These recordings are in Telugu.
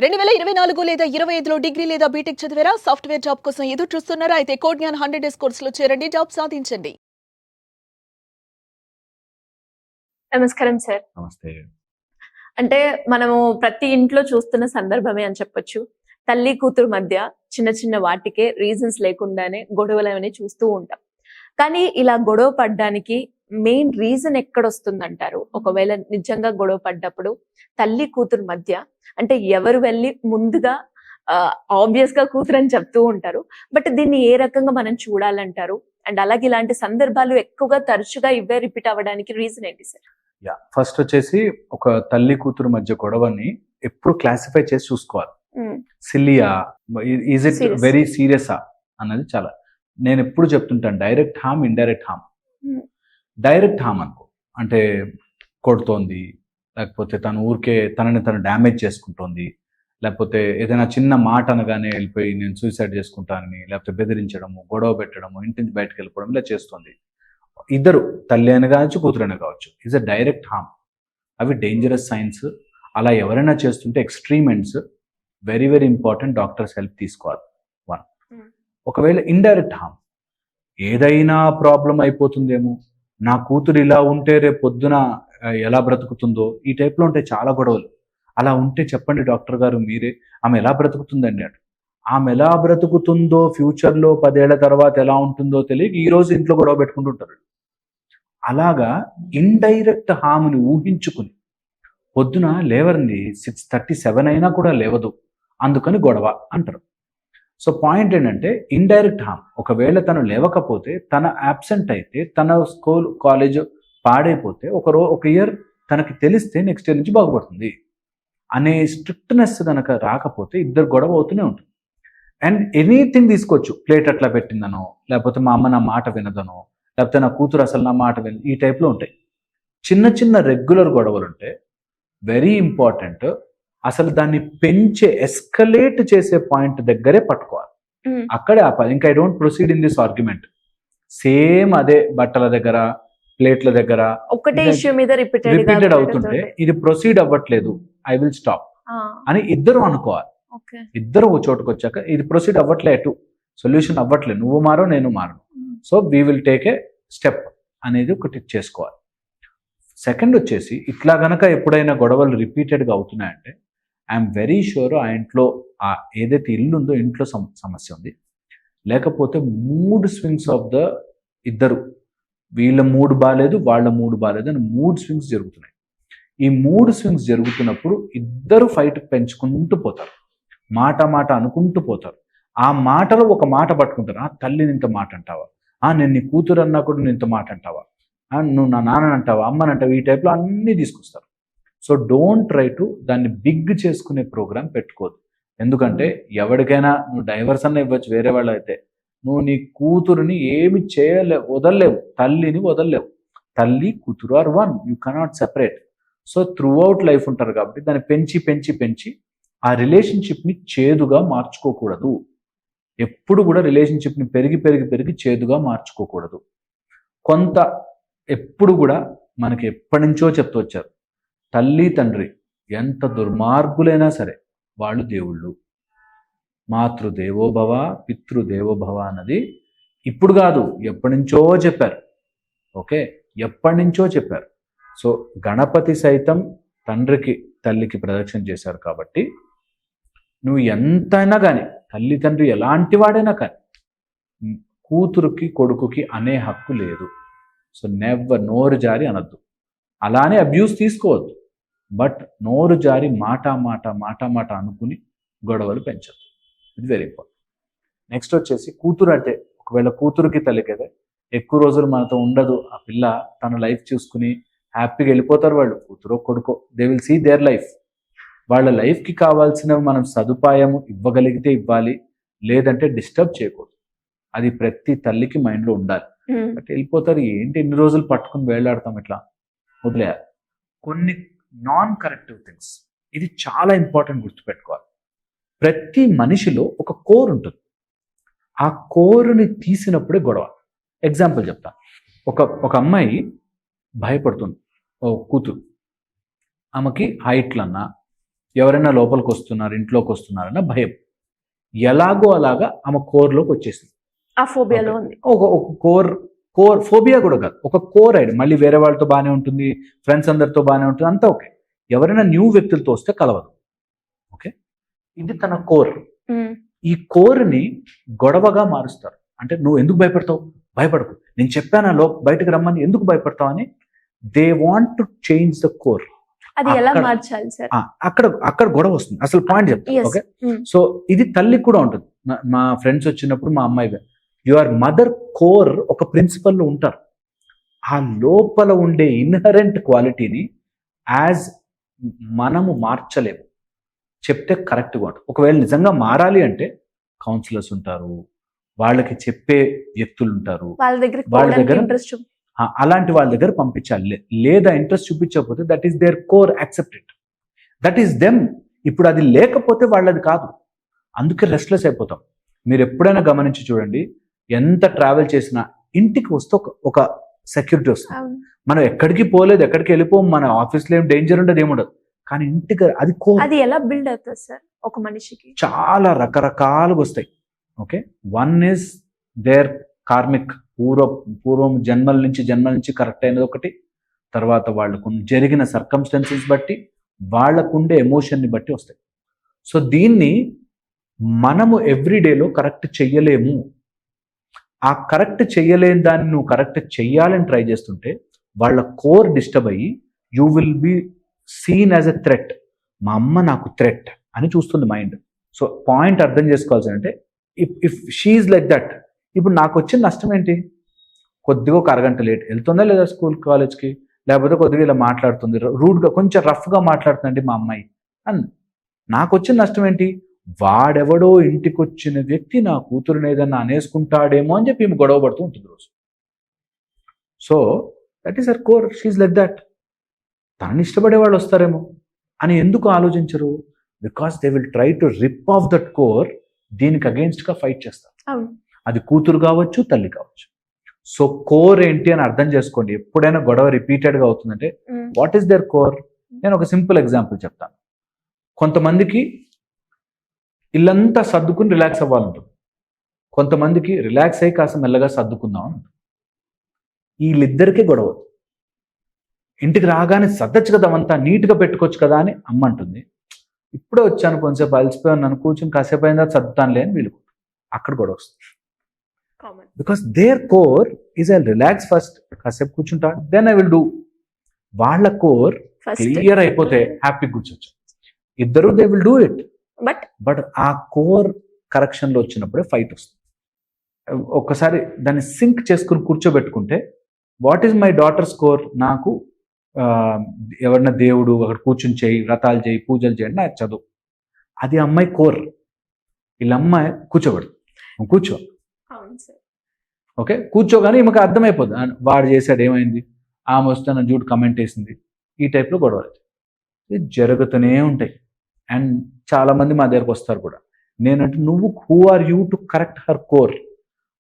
2024 లేదా 25లో డిగ్రీ లేదా బీటెక్ చదివారా? సాఫ్ట్‌వేర్ జాబ్ కోసం ఎదురు చూస్తున్నారా? అయితే కోడ్ జ్ఞాన్ 100 డేస్ కోర్సులో చేరండి. జాబ్ సాధించండి. నమస్కారం సార్. నమస్తే. అంటే మనము ప్రతి ఇంట్లో చూస్తున్న సందర్భమే అని చెప్పొచ్చు. తల్లి, కూతురు మధ్య చిన్న చిన్న వాటికే రీజన్స్ లేకుండానే గొడవలనేవి చూస్తూ ఉంటాం. కానీ ఇలా గొడవ పడ్డానికి మెయిన్ రీజన్ ఎక్కడొస్తుందంటారు? ఒకవేళ నిజంగా గొడవ పడ్డప్పుడు తల్లి, కూతురు మధ్య అంటే ఎవరు వెళ్ళి ముందుగా ఆబ్వియస్ గా కూతురు అని చెప్తూ ఉంటారు. బట్ దీన్ని ఏ రకంగా మనం చూడాలంటారు? అండ్ అలాగే ఇలాంటి సందర్భాలు ఎక్కువగా తరచుగా ఇవే రిపీట్ అవ్వడానికి రీజన్ ఏంటి సార్? ఫస్ట్ వచ్చేసి ఒక తల్లి కూతురు మధ్య గొడవని ఎప్పుడు క్లాసిఫై చేసి చూసుకోవాలి. సిల్లియా, ఈజ్ ఇట్ వెరీ సీరియసా అన్నది చాలా. నేను ఎప్పుడు చెప్తుంటాను direct harm, indirect harm. Direct harm అనుకో అంటే కొడుతోంది, లేకపోతే తను ఊరికే తనని తను డ్యామేజ్ చేసుకుంటోంది, లేకపోతే ఏదైనా చిన్న మాట అనగానే వెళ్ళిపోయి నేను సూసైడ్ చేసుకుంటానని, లేకపోతే బెదిరించడము, గొడవ పెట్టడము, ఇంటి నుంచి బయటకు వెళ్ళిపోవడం ఇలా చేస్తుంది. ఇద్దరు తల్లి అయినా కావచ్చు, కూతురైనా కావచ్చు, ఈజ్ అ డైరెక్ట్ హార్మ్. అవి డేంజరస్ సైన్స్. అలా ఎవరైనా చేస్తుంటే extreme ends, very very important, doctors help తీసుకోవాలి. వన్. ఒకవేళ ఇండైరెక్ట్ హార్మ్, ఏదైనా ప్రాబ్లం అయిపోతుందేమో, నా కూతురు ఇలా ఉంటే రేపు పొద్దున ఎలా బ్రతుకుతుందో, ఈ టైప్లో ఉంటాయి చాలా గొడవలు. అలా ఉంటే చెప్పండి డాక్టర్ గారు మీరే, ఆమె ఎలా బ్రతుకుతుందండి అటు. ఆమె ఎలా బ్రతుకుతుందో ఫ్యూచర్లో 10 ఏళ్ల తర్వాత ఎలా ఉంటుందో తెలియక ఈ రోజు ఇంట్లో గొడవ పెట్టుకుంటుంటారు. అలాగా ఇండైరెక్ట్ హామ్ని ఊహించుకుని పొద్దున లేవరండి 6:37 అయినా కూడా లేవదు, అందుకని గొడవ అంటారు. సో పాయింట్ ఏంటంటే ఇండైరెక్ట్ హార్మ్. ఒకవేళ తను లేవకపోతే, తన యాబ్సెంట్ అయితే, తన స్కూల్ కాలేజ్ పాడైపోతే, ఒక ఇయర్ తనకి తెలిస్తే నెక్స్ట్ ఇయర్ నుంచి బాగుపడుతుంది అనే స్ట్రిక్ట్నెస్ కనుక రాకపోతే ఇద్దరు గొడవ అవుతూనే ఉంటుంది. అండ్ ఎనీథింగ్ తీసుకోవచ్చు, ప్లేట్ అట్లా పెట్టిందనో, లేకపోతే మా అమ్మ నా మాట వినదనో, లేకపోతే నా కూతురు అసలు నా మాట వినదు, ఈ టైప్లో ఉంటాయి. చిన్న చిన్న రెగ్యులర్ గొడవలు ఉంటే వెరీ ఇంపార్టెంట్, అసలు దాన్ని పెంచే ఎస్కలేట్ చేసే పాయింట్ దగ్గరే పట్టుకోవాలి, అక్కడే ఆపాలి. ఇంకా I don't proceed in this argument. Same అదే బట్టల దగ్గర, ప్లేట్ల దగ్గర ఒకటే ఇష్యూ మీద రిపీటెడ్ అవుతుంటే ఇది ప్రొసీడ్ అవ్వట్లేదు, ఐ విల్ స్టాప్ అని ఇద్దరు అనుకోవాలి. ఇద్దరు ఒక చోటుకు వచ్చాక ఇది ప్రొసీడ్ అవ్వట్లేదు, సొల్యూషన్ అవ్వట్లేదు, నువ్వు మారో నేను మారను, so we will take a step అనేది ఒకటి చేసుకోవాలి. సెకండ్ వచ్చేసి ఇట్లా గనక ఎప్పుడైనా గొడవలు రిపీటెడ్గా అవుతున్నాయంటే ఐఎమ్ వెరీ షూర్ ఆ ఇంట్లో ఏదైతే ఇల్లు ఉందో ఇంట్లో సమస్య ఉంది. లేకపోతే మూడ్ స్వింగ్స్ ఆఫ్ ద ఇద్దరు, వీళ్ళ మూడ్ బాగాలేదు, వాళ్ళ మూడ్ బాగాలేదు అని మూడ్ స్వింగ్స్ జరుగుతున్నాయి. ఈ మూడ్ స్వింగ్స్ జరుగుతున్నప్పుడు ఇద్దరు ఫైట్ పెంచుకుంటూ పోతారు, మాట మాట అనుకుంటూ పోతారు. ఆ మాటలో ఒక మాట పట్టుకుంటారు, తల్లిని ఇంత మాట అంటావా, నేను నీ కూతురు అన్నా కూడా నేను ఇంత మాట అంటావా, నువ్వు నా నాన్నని అంటావా, అమ్మని అంటావా, ఈ టైప్లో అన్నీ తీసుకొస్తారు. సో డోంట్ ట్రై టు దాన్ని బిగ్ చేసుకునే ప్రోగ్రామ్ పెట్టుకోదు. ఎందుకంటే ఎవరికైనా నువ్వు డైవర్స్ అన్న ఇవ్వచ్చు, వేరే వాళ్ళు అయితే నువ్వు నీ కూతురుని ఏమి వదలలేవు, తల్లిని వదలలేవు. తల్లి కూతురు are one, you cannot separate. So throughout life ఉంటారు కాబట్టి దాన్ని పెంచి పెంచి పెంచి ఆ రిలేషన్షిప్ని చేదుగా మార్చుకోకూడదు. ఎప్పుడు కూడా రిలేషన్షిప్ని పెరిగి పెరిగి పెరిగి చేదుగా మార్చుకోకూడదు. కొంత ఎప్పుడు కూడా మనకి ఎప్పటి నుంచో చెప్తూ వచ్చారు, తల్లి తండ్రి ఎంత దుర్మార్గులైనా సరే వాళ్ళు దేవుళ్ళు. మాతృదేవోభవ పితృదేవోభవ అన్నది ఇప్పుడు కాదు, ఎప్పటి నుంచో చెప్పారు. ఓకే, ఎప్పటి నుంచో చెప్పారు. సో గణపతి సైతం తండ్రికి తల్లికి ప్రదక్షిణ చేశారు కాబట్టి నువ్వు ఎంతైనా కానీ, తల్లి తండ్రి ఎలాంటి వాడైనా కానీ కూతురుకి కొడుకుకి అనే హక్కు లేదు. సో నెవర్, నోరు జారి అనద్దు. అలానే అబ్యూస్ తీసుకోవద్దు, బట్ నోరు జారి మాట మాట మాట మాట అనుకుని గొడవలు పెంచద్దు. ఇది వెరీ ఇంపార్టెంట్. నెక్స్ట్ వచ్చేసి కూతురు అంటే, ఒకవేళ కూతురుకి తల్లికి అయితే ఎక్కువ రోజులు మనతో ఉండదు ఆ పిల్ల, తన లైఫ్ చూసుకుని హ్యాపీగా వెళ్ళిపోతారు వాళ్ళు, కూతురో కొడుకో, they will see their life. వాళ్ళ లైఫ్కి కావాల్సినవి మనం సదుపాయము ఇవ్వగలిగితే ఇవ్వాలి, లేదంటే డిస్టర్బ్ చేయకూడదు. అది ప్రతి తల్లికి మైండ్లో ఉండాలి. బట్ వెళ్ళిపోతారు, ఏంటి ఎన్ని రోజులు పట్టుకుని వేలాడతాం, ఇట్లా వదిలేయాలి. కొన్ని నాన్ కరెక్టివ్ థింగ్స్, ఇది చాలా ఇంపార్టెంట్ గుర్తుపెట్టుకోవాలి. ప్రతి మనిషిలో ఒక కోర్ ఉంటుంది, ఆ కోరుని తీసినప్పుడే గొడవ. ఎగ్జాంపుల్ చెప్తా. ఒక అమ్మాయి భయపడుతుంది, ఓ కూతురు, ఆమెకి హైట్లన్నా ఎవరైనా లోపలికి వస్తున్నారు, ఇంట్లోకి వస్తున్నారన్న భయం. ఎలాగో అలాగా ఆమె కోర్లోకి వచ్చేసింది. ఆ ఫోబియాలో ఉంది. ఒక కోర్ ఫోబియా కూడా కాదు, ఒక కోర్ ఐడి. మళ్ళీ వేరే వాళ్ళతో బాగానే ఉంటుంది, ఫ్రెండ్స్ అందరితో బాగానే ఉంటుంది, అంతా ఓకే. ఎవరైనా న్యూ వ్యక్తులతో వస్తే కలవదు. ఓకే, ఇది తన కోర్. ఈ కోర్ని గొడవగా మారుస్తారు. అంటే నువ్వు ఎందుకు భయపడతావు, భయపడకు, నేను చెప్పానా బయటకు రమ్మని, ఎందుకు భయపడతావు అని they want to change the core. అది ఎలా మార్చాలి సార్? అక్కడ గొడవ వస్తుంది. అసలు పాయింట్ చెప్తాను. ఓకే, సో ఇది తల్లికి కూడా ఉంటుంది. మా ఫ్రెండ్స్ వచ్చినప్పుడు మా అమ్మాయి, యువర్ మదర్ కోర్ ఒక ప్రిన్సిపల్లో ఉంటారు. ఆ లోపల ఉండే ఇన్హరెంట్ క్వాలిటీని యాజ్ మనము మార్చలేము, చెప్తే కరెక్ట్గా ఉంటుంది. ఒకవేళ నిజంగా మారాలి అంటే కౌన్సిలర్స్ ఉంటారు, వాళ్ళకి చెప్పే వ్యక్తులు ఉంటారు, వాళ్ళ దగ్గర ఇంట్రెస్ట్, అలాంటి వాళ్ళ దగ్గర పంపించాలి. లేదా ఇంట్రెస్ట్ చూపించకపోతే that is their core, accepted, that is them. ఇప్పుడు అది లేకపోతే వాళ్ళది కాదు, అందుకే రెస్ట్లెస్ అయిపోతాం. మీరు ఎప్పుడైనా గమనించి చూడండి, ఎంత ట్రావెల్ చేసినా ఇంటికి వస్తే ఒక సెక్యూరిటీ వస్తుంది. మనం ఎక్కడికి పోలేదు, ఎక్కడికి వెళ్ళిపోం, మన ఆఫీస్లో ఏం డేంజర్ ఉండదు, ఏముండదు. కానీ ఇంటికి అది అది ఎలా బిల్డ్ అవుతుంది సార్ ఒక మనిషికి? చాలా రకరకాలుగా వస్తాయి. Okay, one is there karmic, పూర్వం జన్మల నుంచి కరెక్ట్ అయినది ఒకటి. తర్వాత వాళ్ళకు జరిగిన సర్కమ్స్టెన్సెస్ బట్టి, వాళ్ళకుండే ఎమోషన్ని బట్టి వస్తాయి. సో దీన్ని మనము ఎవ్రీడేలో కరెక్ట్ చెయ్యలేము. ఆ కరెక్ట్ చెయ్యలేని దాన్ని నువ్వు కరెక్ట్ చెయ్యాలని ట్రై చేస్తుంటే వాళ్ళ కోర్ డిస్టర్బ్ అయ్యి you will be seen as a threat. మా అమ్మ నాకు థ్రెట్ అని చూస్తుంది మైండ్. సో పాయింట్ అర్థం చేసుకోవాల్సి అంటే, ఇఫ్ షీఈ్ లైక్ దట్, ఇప్పుడు నాకు వచ్చిన నష్టం ఏంటి? కొద్దిగా ఒక అరగంట లేట్ వెళ్తుందా లేదా స్కూల్ కాలేజ్కి, లేకపోతే కొద్దిగా ఇలా మాట్లాడుతుంది, రూడ్గా కొంచెం రఫ్గా మాట్లాడుతుందండి మా అమ్మాయి అని. నాకు వచ్చిన నష్టం ఏంటి? వాడెవడో ఇంటికి వచ్చిన వ్యక్తి నా కూతురుని ఏదన్నా అనేసుకుంటాడేమో అని చెప్పి ఈమె గొడవ పడుతూ ఉంటుంది రోజు. So that is her core, she like that. తనని ఇష్టపడే వాళ్ళు వస్తారేమో అని ఎందుకు ఆలోచించరు? Because they will try to rip off that core. దీనికి అగెయిన్స్ట్గా ఫైట్ చేస్తారు. అది కూతురు కావచ్చు, తల్లి కావచ్చు. సో కోర్ ఏంటి అని అర్థం చేసుకోండి. ఎప్పుడైనా గొడవ రిపీటెడ్గా అవుతుందంటే వాట్ ఈస్ దేర్ కోర్? నేను ఒక సింపుల్ ఎగ్జాంపుల్ చెప్తాను. కొంతమందికి ఇల్లంతా సర్దుకుని రిలాక్స్ అవ్వాలంటుంది, కొంతమందికి రిలాక్స్ అయ్యి కాస్త మెల్లగా సర్దుకుందాం అని ఉంటుంది. వీళ్ళిద్దరికీ గొడవ. ఇంటికి రాగానే సర్దచ్చు కదా, అంతా నీట్గా పెట్టుకోవచ్చు కదా అని అమ్మ అంటుంది. ఇప్పుడే వచ్చాను, కొంచెంసేపు అలసిపోయాను, నన్ను కూర్చొని కాసేపు అయిన తర్వాత సర్దుతానులే అని వీళ్ళు. అక్కడ గొడవ వస్తుంది. Because their core is I relax first, కాసేపు కూర్చుంటా, దెన్ ఐ విల్ డూ. వాళ్ళ కోర్ క్లియర్ అయిపోతే హ్యాపీ కూర్చోచ్చు. ఇద్దరు they will do it. But ఆ కోర్ కరెక్షన్లో వచ్చినప్పుడే ఫైట్ వస్తుంది. ఒక్కసారి దాన్ని సింక్ చేసుకుని కూర్చోబెట్టుకుంటే, what is my daughter's core? నాకు ఎవరన్నా దేవుడు అక్కడ కూర్చుని చేయి, వ్రతాలు చేయి, పూజలు చేయండి, నాకు చదువు. అది అమ్మాయి కోర్. వీళ్ళ అమ్మాయి కూర్చోబెడు, కూర్చో, ఓకే కూర్చోగానే ఈమెకు అర్థమైపోతుంది వాడు చేశాడు, ఏమైంది, ఆమె వస్తే నా జూట్ కమెంట్ వేసింది, ఈ టైప్లో గొడవలు ఇది జరుగుతూనే ఉంటాయి. అండ్ చాలామంది మా దగ్గరకు వస్తారు కూడా. నేనంటే నువ్వు who are you to correct her core?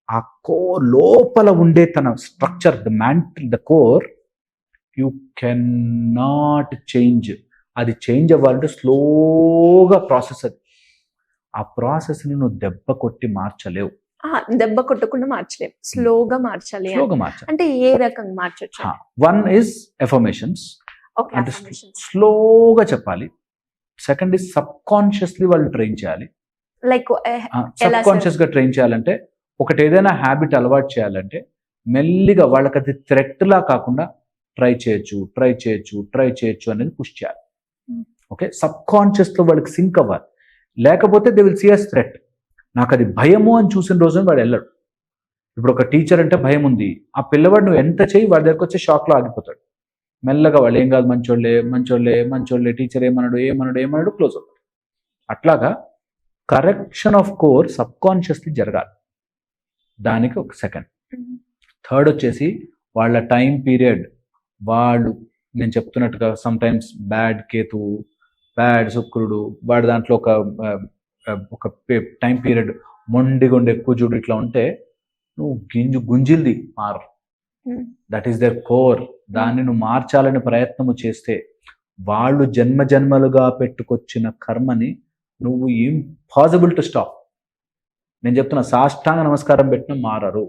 ఆ కోర్ లోపల ఉండే తన structure, the mantle, the core, you can not change. అది చేంజ్ అవ్వాలంటే స్లోగా ప్రాసెస్. అది ఆ ప్రాసెస్ని నువ్వు దెబ్బ కొట్టి మార్చలేవు. దెబ్బ కొట్టకుండా మార్చలేవు, స్లోగా మార్చాలి. అంటే ఏ రకంగా మార్చొచ్చు? వన్ ఇస్ ఎఫర్మేషన్స్, అంటే స్లోగా చెప్పాలి. సెకండ్ ఇస్ సబ్ కాన్షియస్లీ వాళ్ళు ట్రైన్ చేయాలి. లైక్ సబ్ కాన్షియస్ గా ట్రైన్ చేయాలంటే, ఒకటి ఏదైనా హ్యాబిట్ అలవాటు చేయాలంటే మెల్లిగా వాళ్ళకి అది థ్రెట్ లా కాకుండా ట్రై చేయొచ్చు అనేది పుష్ చేయాలి. ఓకే, సబ్ కాన్షియస్ లో వాళ్ళకి సింక్ అవ్వాలి. లేకపోతే they will see us threat. నాకు అది భయము అని చూసిన రోజున వాడు వెళ్ళడు. ఇప్పుడు ఒక టీచర్ అంటే భయం ఉంది, ఆ పిల్లవాడు నువ్వు ఎంత చేయి వాడి దగ్గరకు వచ్చే షాక్లో ఆగిపోతాడు. మెల్లగా వాళ్ళు ఏం కాదు, మంచోళ్ళే, టీచర్ ఏమన్నాడు క్లోజ్ అవుతాడు. అట్లాగా correction of core sub consciously జరగాలి. దానికి ఒక సెకండ్. థర్డ్ వచ్చేసి వాళ్ళ టైం పీరియడ్. వాళ్ళు నేను చెప్తున్నట్టుగా సమ్ టైమ్స్ బ్యాడ్ కేతువు, బ్యాడ్ శుక్రుడు, వాడి దాంట్లో ఒక టైం పీరియడ్ మొండిగుండి ఎక్కువ చూడు ఇట్లా ఉంటే నువ్వు గుంజిల్ది మారు. That is their core. దాన్ని నువ్వు మార్చాలని ప్రయత్నము చేస్తే వాళ్ళు జన్మ జన్మలుగా పెట్టుకొచ్చిన కర్మని నువ్వు ఇంపాసిబుల్ టు స్టాప్. నేను చెప్తున్నా, సాష్టాంగ నమస్కారం పెట్టినా మారరు.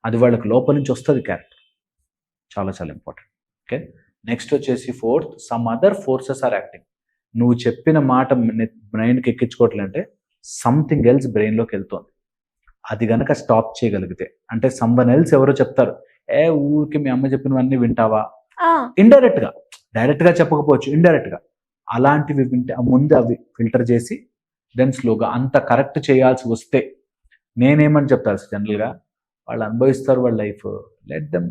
అది వాళ్ళకి లోపల నుంచి వస్తుంది క్యారెక్టర్. చాలా చాలా ఇంపార్టెంట్. ఓకే, నెక్స్ట్ వచ్చేసి fourth, some other forces are acting. నువ్వు చెప్పిన మాట బ్రెయిన్కి ఎక్కించుకోవట్లంటే సంథింగ్ ఎల్స్ బ్రెయిన్లోకి వెళ్తుంది. అది గనక స్టాప్ చేయగలిగితే, అంటే సమ్వన్ ఎల్స్ ఎవరో చెప్తారు, ఊరికి మీ అమ్మ చెప్పినవన్నీ వింటావా, ఇండైరెక్ట్ గా, డైరెక్ట్ గా చెప్పకపోవచ్చు, ఇండైరెక్ట్ గా అలాంటివి వింటే ముందు అవి ఫిల్టర్ చేసి దెన్ స్లోగా అంత కరెక్ట్ చేయాల్సి వస్తే నేనేమని చెప్తాను జనరల్ గా, వాళ్ళు అనుభవిస్తారు వాళ్ళ లైఫ్, లెట్ దెమ్.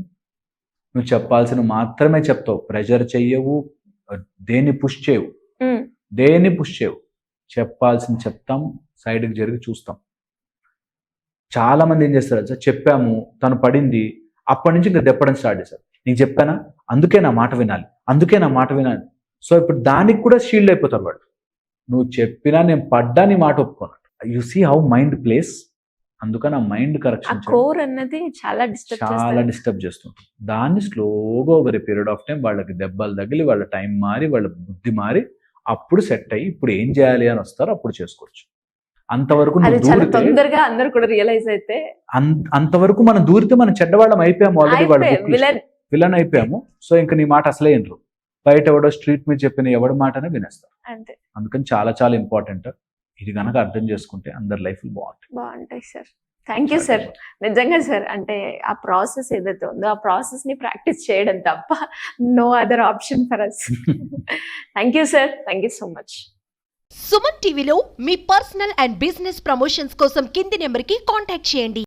నువ్వు చెప్పాల్సిన మాత్రమే చెప్తావు, ప్రెషర్ చెయ్యవు, దేన్ని పుష్ చేయవు, చెప్పాల్సింది చెప్తాం, సైడ్కి జరిగి చూస్తాం. చాలా మంది ఏం చేస్తారు సార్, చెప్పాము తను పడింది, అప్పటి నుంచి ఇంకా దెప్పడం స్టార్ట్ చేశారు. నీకు చెప్పానా, అందుకే నా మాట వినాలి. సో ఇప్పుడు దానికి కూడా షీల్డ్ అయిపోతారు వాళ్ళు. నువ్వు చెప్పినా నేను పడ్డా నీ మాట ఒప్పుకున్నాడు. You see how mind plays. అందుకని ఆ మైండ్ కరెక్షన్ కోర్ అన్నది చాలా డిస్టర్బ్ చేస్తుంది. దాన్ని స్లోగా over a period of time వాళ్ళకి దెబ్బలు తగిలి, వాళ్ళ టైం మారి, వాళ్ళ బుద్ధి మారి, అప్పుడు సెట్ అయ్యి ఇప్పుడు ఏం చేయాలి అని వస్తారు, అప్పుడు చేసుకోవచ్చు. అంతవరకు తొందరగా అందరూ కూడా రియలైజ్ అయితే, అంతవరకు మనం దూరితే మనం చెడ్డవాళ్ళం అయిపోయాము, ఆల్రెడీ వాళ్ళ విలన్ అయిపోయాము. సో ఇంకా నీ మాట అసలే వినరు. బయట ఎవడో స్ట్రీట్ మీద చెప్పిన ఎవడి మాటనే వినేస్తారు. అందుకని చాలా చాలా ఇంపార్టెంట్. ఇది కనుక అర్థం చేసుకుంటే అందరి లైఫ్ బాగుంటాయి సార్. Thank you sir. నిజంగా సార్, అంటే ఆ ప్రాసెస్ ఏదైతే ఉందో ఆ ప్రాసెస్ ని ప్రాక్టీస్ చేయడం తప్ప no other option for us. Thank you sir, thank you so much. Suman టీవీలో మీ పర్సనల్ అండ్ బిజినెస్ ప్రమోషన్స్ కోసం కింది నెంబర్కి కాంటాక్ట్ చేయండి.